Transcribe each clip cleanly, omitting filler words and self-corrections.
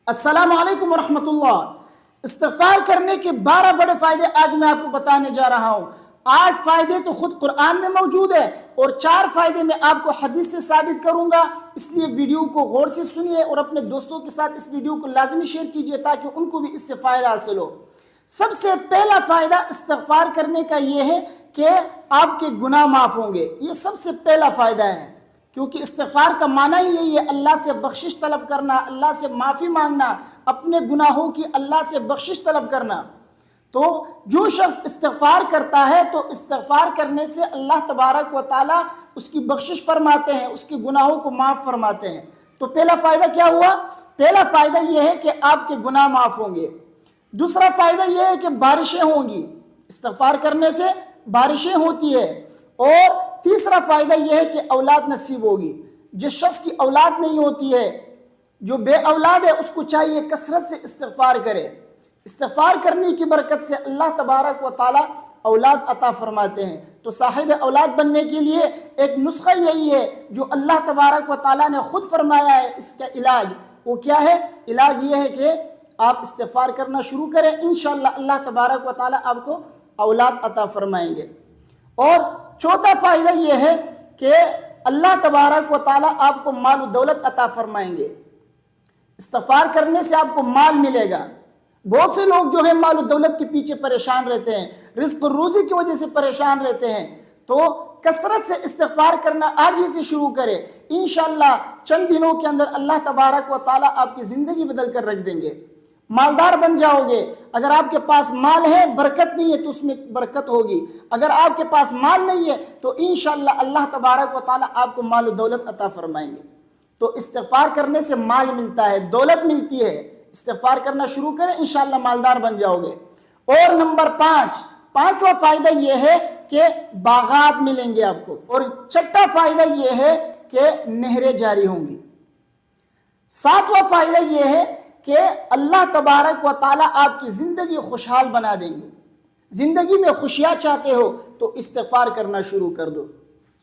السلام علیکم ورحمۃ اللہ۔ استغفار کرنے کے 12 بڑے فائدے آج میں آپ کو بتانے جا رہا ہوں۔ 8 فائدے تو خود قرآن میں موجود ہے اور 4 فائدے میں آپ کو حدیث سے ثابت کروں گا، اس لیے ویڈیو کو غور سے سنیے اور اپنے دوستوں کے ساتھ اس ویڈیو کو لازمی شیئر کیجیے تاکہ ان کو بھی اس سے فائدہ حاصل ہو۔ سب سے پہلا فائدہ استغفار کرنے کا یہ ہے کہ آپ کے گناہ معاف ہوں گے۔ یہ سب سے پہلا فائدہ ہے، کیونکہ استغفار کا معنی ہی یہی ہے، اللہ سے بخشش طلب کرنا، اللہ سے معافی مانگنا، اپنے گناہوں کی اللہ سے بخشش طلب کرنا۔ تو جو شخص استغفار کرتا ہے تو استغفار کرنے سے اللہ تبارک و تعالیٰ اس کی بخشش فرماتے ہیں، اس کے گناہوں کو معاف فرماتے ہیں۔ تو پہلا فائدہ کیا ہوا؟ پہلا فائدہ یہ ہے کہ آپ کے گناہ معاف ہوں گے۔ دوسرا فائدہ یہ ہے کہ بارشیں ہوں گی، استغفار کرنے سے بارشیں ہوتی ہے۔ اور تیسرا فائدہ یہ ہے کہ اولاد نصیب ہوگی۔ جس شخص کی اولاد نہیں ہوتی ہے، جو بے اولاد ہے، اس کو چاہیے کثرت سے استغفار کرے۔ استغفار کرنے کی برکت سے اللہ تبارک و تعالی اولاد عطا فرماتے ہیں۔ تو صاحب اولاد بننے کے لیے ایک نسخہ یہی ہے جو اللہ تبارک و تعالی نے خود فرمایا ہے۔ اس کا علاج وہ کیا ہے؟ علاج یہ ہے کہ آپ استغفار کرنا شروع کریں، انشاءاللہ اللہ تبارک و تعالی آپ کو اولاد عطا فرمائیں گے۔ اور چوتھا فائدہ یہ ہے کہ اللہ تبارک و تعالی آپ کو مال و دولت عطا فرمائیں گے۔ استغفار کرنے سے آپ کو مال ملے گا۔ بہت سے لوگ جو ہیں مال و دولت کے پیچھے پریشان رہتے ہیں، رزق و روزی کی وجہ سے پریشان رہتے ہیں، تو کثرت سے استغفار کرنا آج ہی سے شروع کرے، انشاءاللہ چند دنوں کے اندر اللہ تبارک و تعالی آپ کی زندگی بدل کر رکھ دیں گے، مالدار بن جاؤ گے۔ اگر آپ کے پاس مال ہے، برکت نہیں ہے تو اس میں برکت ہوگی، اگر آپ کے پاس مال نہیں ہے تو انشاءاللہ اللہ تبارک و تعالی آپ کو مال و دولت عطا فرمائیں گے۔ تو استغفار کرنے سے مال ملتا ہے، دولت ملتی ہے۔ استغفار کرنا شروع کریں، انشاءاللہ مالدار بن جاؤ گے۔ اور نمبر 5واں فائدہ یہ ہے کہ باغات ملیں گے آپ کو۔ اور چھٹا فائدہ یہ ہے کہ نہریں جاری ہوں گی۔ 7واں فائدہ یہ ہے کہ اللہ تبارک و تعالی آپ کی زندگی خوشحال بنا دیں گے۔ زندگی میں خوشیاں چاہتے ہو تو استغفار کرنا شروع کر دو۔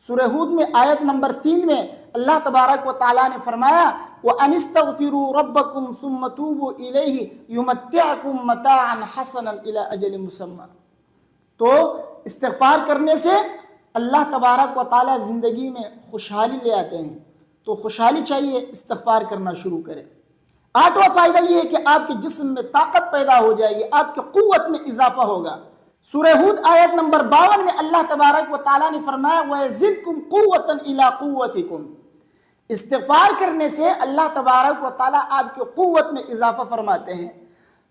سورہ ہود میں آیت نمبر 3 میں اللہ تبارک و تعالی نے فرمایا وَأَنِ اسْتَغْفِرُوا رَبَّكُمْ ثُمَّ تُوبُوا إِلَيْهِ يُمَتِّعْكُمْ مَتَاعًا حَسَنًا إِلَىٰ أَجَلٍ مُّسَمًّى۔ تو استغفار کرنے سے اللہ تبارک و تعالی زندگی میں خوشحالی لے آتے ہیں۔ تو خوشحالی چاہیے، استغفار کرنا شروع کریں۔ 8واں فائدہ یہ ہے کہ آپ کے جسم میں طاقت پیدا ہو جائے گی، آپ کی قوت میں اضافہ ہوگا۔ سورہ ہود آیت نمبر 52 میں اللہ تبارک و تعالی نے فرمایا وَيَزِدْكُمْ قُوَّةً إِلَىٰ قُوَّتِكُمْ۔ استغفار کرنے سے اللہ تبارک و تعالی آپ کی قوت میں اضافہ فرماتے ہیں۔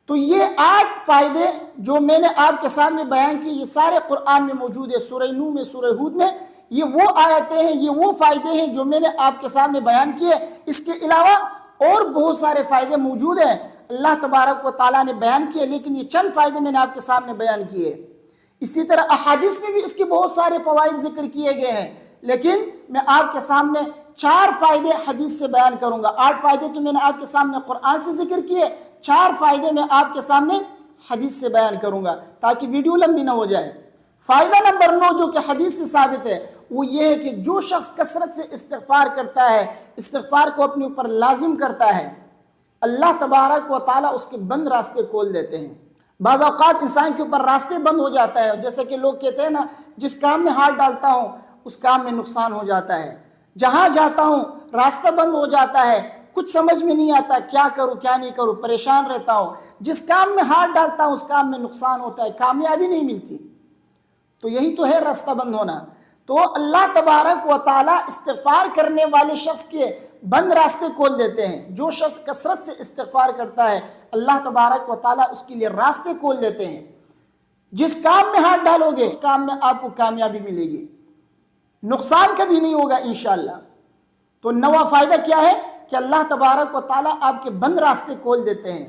تو یہ 8 فائدے جو میں نے آپ کے سامنے بیان کی، یہ سارے قرآن میں موجود ہے۔ سورہ نوح میں، سورہ ہود میں، یہ وہ آیتیں ہیں، یہ وہ فائدے ہیں جو میں نے آپ کے سامنے بیان کیے۔ اس کے علاوہ اور بہت سارے فائدے موجود ہیں، اللہ تبارک و تعالیٰ نے بیان کیے، لیکن یہ چند فائدے میں نے آپ کے سامنے بیان کیے۔ اسی طرح احادیث میں بھی اس کے بہت سارے فوائد ذکر کیے گئے ہیں، لیکن میں آپ کے سامنے 4 فائدے حدیث سے بیان کروں گا۔ 8 فائدے تو میں نے آپ کے سامنے قرآن سے ذکر کیے، 4 فائدے میں آپ کے سامنے حدیث سے بیان کروں گا تاکہ ویڈیو لمبی نہ ہو جائے۔ فائدہ نمبر 9 جو کہ حدیث سے ثابت ہے وہ یہ ہے کہ جو شخص کثرت سے استغفار کرتا ہے، استغفار کو اپنے اوپر لازم کرتا ہے، اللہ تبارک و تعالیٰ اس کے بند راستے کھول دیتے ہیں۔ بعض اوقات انسان کے اوپر راستے بند ہو جاتا ہے، جیسے کہ لوگ کہتے ہیں نا، جس کام میں ہاتھ ڈالتا ہوں اس کام میں نقصان ہو جاتا ہے، جہاں جاتا ہوں راستہ بند ہو جاتا ہے، کچھ سمجھ میں نہیں آتا کیا کروں کیا نہیں کروں، پریشان رہتا ہوں، جس کام میں ہاتھ ڈالتا ہوں اس کام میں نقصان ہوتا ہے، کامیابی نہیں ملتی۔ تو یہی تو ہے راستہ بند ہونا۔ تو اللہ تبارک و تعالیٰ استغفار کرنے والے شخص کے بند راستے کھول دیتے ہیں۔ جو شخص کثرت سے استغفار کرتا ہے اللہ تبارک و تعالیٰ اس کے لیے راستے کھول دیتے ہیں۔ جس کام میں ہاتھ ڈالو گے اس کام میں آپ کو کامیابی ملے گی، نقصان کبھی نہیں ہوگا انشاءاللہ۔ تو 9واں فائدہ کیا ہے کہ اللہ تبارک و تعالیٰ آپ کے بند راستے کھول دیتے ہیں،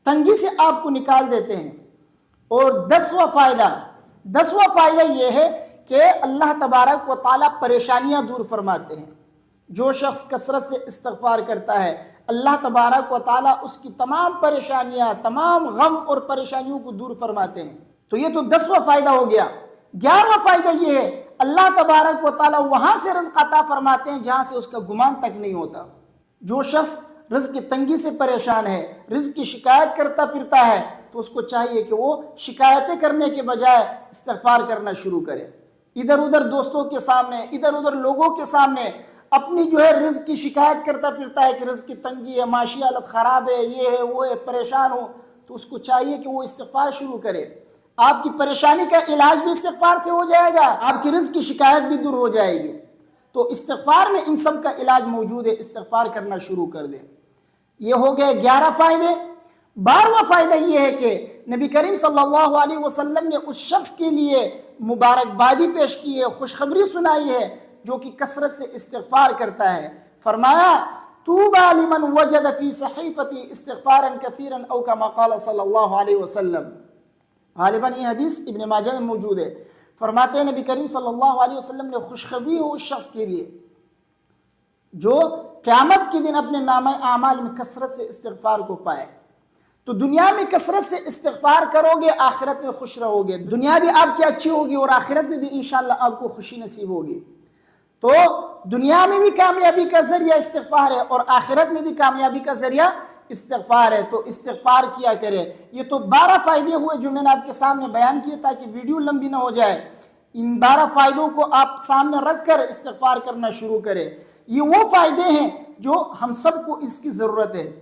تنگی سے آپ کو نکال دیتے ہیں۔ اور 10واں فائدہ یہ ہے کہ اللہ تبارک و تعالیٰ پریشانیاں دور فرماتے ہیں۔ جو شخص کثرت سے استغفار کرتا ہے اللہ تبارک و تعالیٰ اس کی تمام پریشانیاں، تمام غم اور پریشانیوں کو دور فرماتے ہیں۔ تو یہ تو 10واں فائدہ ہو گیا۔ 11واں فائدہ یہ ہے اللہ تبارک و تعالیٰ وہاں سے رزق عطا فرماتے ہیں جہاں سے اس کا گمان تک نہیں ہوتا۔ جو شخص رزق کی تنگی سے پریشان ہے، رزق کی شکایت کرتا پھرتا ہے، تو اس کو چاہیے کہ وہ شکایتیں کرنے کے بجائے استغفار کرنا شروع کرے۔ ادھر ادھر دوستوں کے سامنے، ادھر ادھر لوگوں کے سامنے اپنی جو ہے رزق کی شکایت کرتا پھرتا ہے کہ رزق کی تنگی ہے، معاشی حالت خراب ہے، یہ ہے وہ ہے، پریشان ہو، تو اس کو چاہیے کہ وہ استغفار شروع کرے۔ آپ کی پریشانی کا علاج بھی استغفار سے ہو جائے گا، آپ کی رزق کی شکایت بھی دور ہو جائے گی۔ تو استغفار میں ان سب کا علاج موجود ہے، استغفار کرنا شروع کر دیں۔ یہ ہو گئے 11 فائدے۔ 12واں فائدہ یہ ہے کہ نبی کریم صلی اللہ علیہ وسلم نے اس شخص کے لیے مبارکبادی پیش کی ہے، خوشخبری سنائی ہے جو کہ کثرت سے استغفار کرتا ہے۔ فرمایا طوبى لمن وجد في صحیفتی استغفارا کثیرا او کما قال صلی اللہ علیہ وسلم۔ غالباً یہ حدیث ابن ماجہ میں موجود ہے۔ فرماتے ہیں نبی کریم صلی اللہ علیہ وسلم نے خوشخبری ہو اس شخص کے لیے جو قیامت کے دن اپنے نامہ اعمال میں کثرت سے استغفار کو پائے۔ تو دنیا میں کثرت سے استغفار کرو گے، آخرت میں خوش رہو گے، دنیا بھی آپ کی اچھی ہوگی اور آخرت میں بھی انشاءاللہ آپ کو خوشی نصیب ہوگی۔ تو دنیا میں بھی کامیابی کا ذریعہ استغفار ہے اور آخرت میں بھی کامیابی کا ذریعہ استغفار ہے، تو استغفار کیا کرے۔ یہ تو 12 فائدے ہوئے جو میں نے آپ کے سامنے بیان کیے تاکہ ویڈیو لمبی نہ ہو جائے۔ ان 12 فائدوں کو آپ سامنے رکھ کر استغفار کرنا شروع کریں۔ یہ وہ فائدے ہیں جو ہم سب کو اس کی ضرورت ہے۔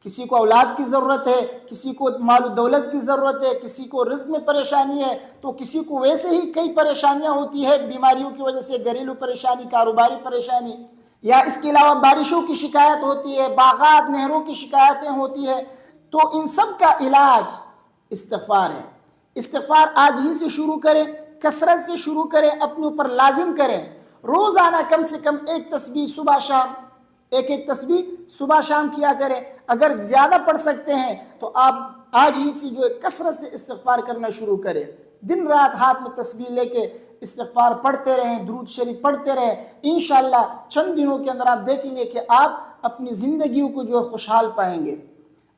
کسی کو اولاد کی ضرورت ہے، کسی کو مال و دولت کی ضرورت ہے، کسی کو رزق میں پریشانی ہے، تو کسی کو ویسے ہی کئی پریشانیاں ہوتی ہے بیماریوں کی وجہ سے، گھریلو پریشانی، کاروباری پریشانی، یا اس کے علاوہ بارشوں کی شکایت ہوتی ہے، باغات نہروں کی شکایتیں ہوتی ہے، تو ان سب کا علاج استغفار ہے۔ استغفار آج ہی سے شروع کریں، کثرت سے شروع کریں، اپنے اوپر لازم کریں۔ روزانہ کم سے کم ایک تسبیح صبح شام، ایک تسبیح صبح شام کیا کریں۔ اگر زیادہ پڑھ سکتے ہیں تو آپ آج ہی سے جو ہے کثرت سے استغفار کرنا شروع کریں۔ دن رات ہاتھ میں تسبیح لے کے استغفار پڑھتے رہیں، درود شریف پڑھتے رہیں۔ انشاءاللہ چند دنوں کے اندر آپ دیکھیں گے کہ آپ اپنی زندگیوں کو جو ہے خوشحال پائیں گے۔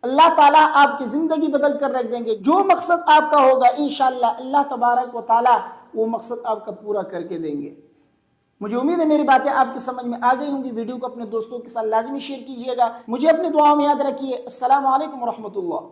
اللہ تعالیٰ آپ کی زندگی بدل کر رکھ دیں گے۔ جو مقصد آپ کا ہوگا انشاءاللہ اللہ تبارک و تعالیٰ وہ مقصد آپ کا پورا کر کے دیں گے۔ مجھے امید ہے میری باتیں آپ کی سمجھ میں آ گئی ہوں گی۔ ویڈیو کو اپنے دوستوں کے ساتھ لازمی شیئر کیجئے گا۔ مجھے اپنی دعاؤں میں یاد رکھیے۔ السلام علیکم ورحمۃ اللہ۔